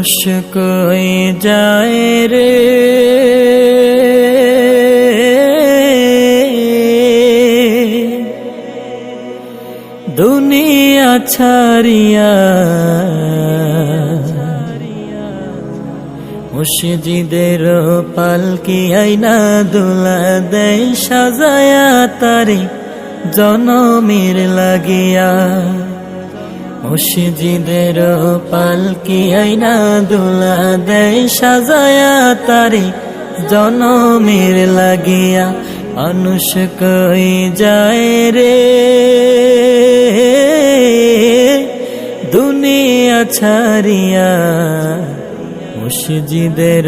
মানুষ কই যায় রে দুনিয়া ছাড়িয়া, মুর্শিদের পালকি আইনা দোলা দেয় সাজায়া তারে জনমের লাগিয়া। মুর্শিদের পালকি আইনা দোলা দেয় সাজায়া তারে জনমের লাগিয়া। মানুষ কই যায় রে দুনিয়া ছাড়িয়া, মুর্শিদের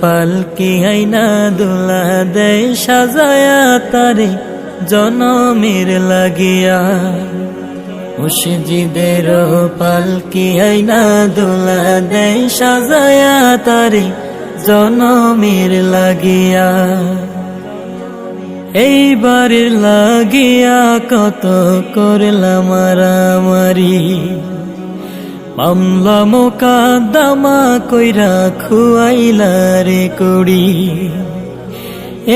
পালকি আইনা দোলা দেয় সাজায়া তারে জনমের লাগিয়া। মুর্শিদের পালকি আইনা দোলা দেয় সাজায়া তারে জনমের লাগিয়া। এইবার লাগিয়া কত করলাম মারামারি, মামলা মোকদ্দমা কইরা খুয়াইলা রে কুড়ি।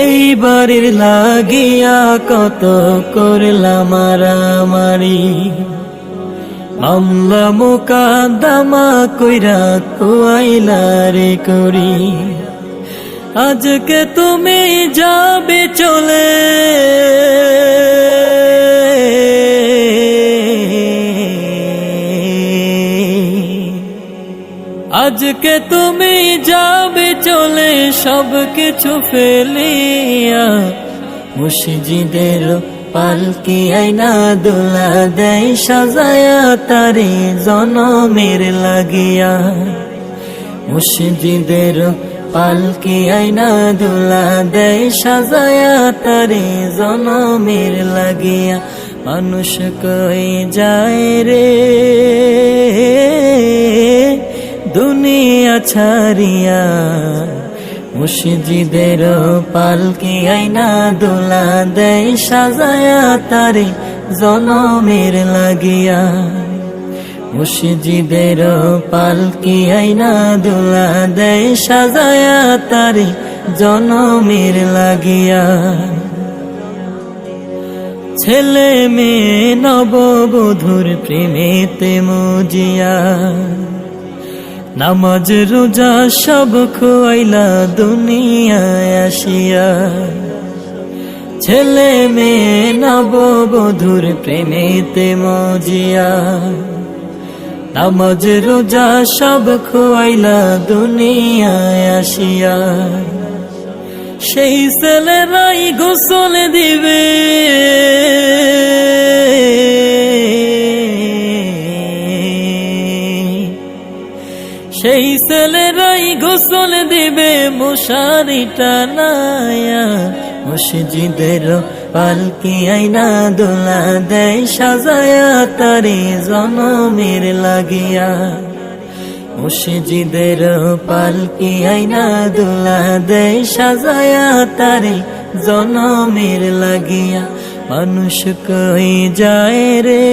এইবার লাগিয়া কত করলাম মারামারি, মামলা মোকদ্দমা কইরা খুয়াইলা রে কুড়ি। আজকে তুমি যাবে চলে, আজকে তুমি যাবে চলে সব কিছু ফেলিয়া। মুর্শিদের পালকি আইনা দোলা দেয় সাজায়া তারে জনমের লাগিয়া। মুর্শিদের পালকি আইনা দোলা দেয় সাজায়া তারে জনমের লাগিয়া। মানুষ কই যায় রে দুনিয়া ছাড়িয়া, মুর্শিদের পালকি আইনা দোলা দেয় সাজায়া তারে জনমের লাগিয়া। মুর্শিদের পালকি আইনা দোলা দেয় সাজায়া তারে জনমের লাগিয়া। ছেলে মেয়ে নববধূর প্রেমেতে মজিয়া, নামাজ রোজা সব খোয়াইলা দুনিয়ায় আসিয়া। ছেলে মেয়ে নববধূর প্রেমেতে মজিয়া, নামাজ রোজা সব খোয়াইলা দুনিয়ায় আসিয়া। সেই ছেলেরাই গোসল দিবে, সেই ছেলেরাই গোসল দিবে মশারি টানায়া। মুর্শিদের পালকি আইনা দোলা দেয় সাজায়া তারে জনমের লাগিয়া। মুর্শিদের পালকি আইনা দোলা দেয় সাজায়া তারে জনমের লাগিয়া। মানুষ কই যায় রে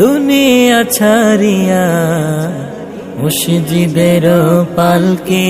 দুনিয়া ছাড়িয়া, মুর্শিদের পালকি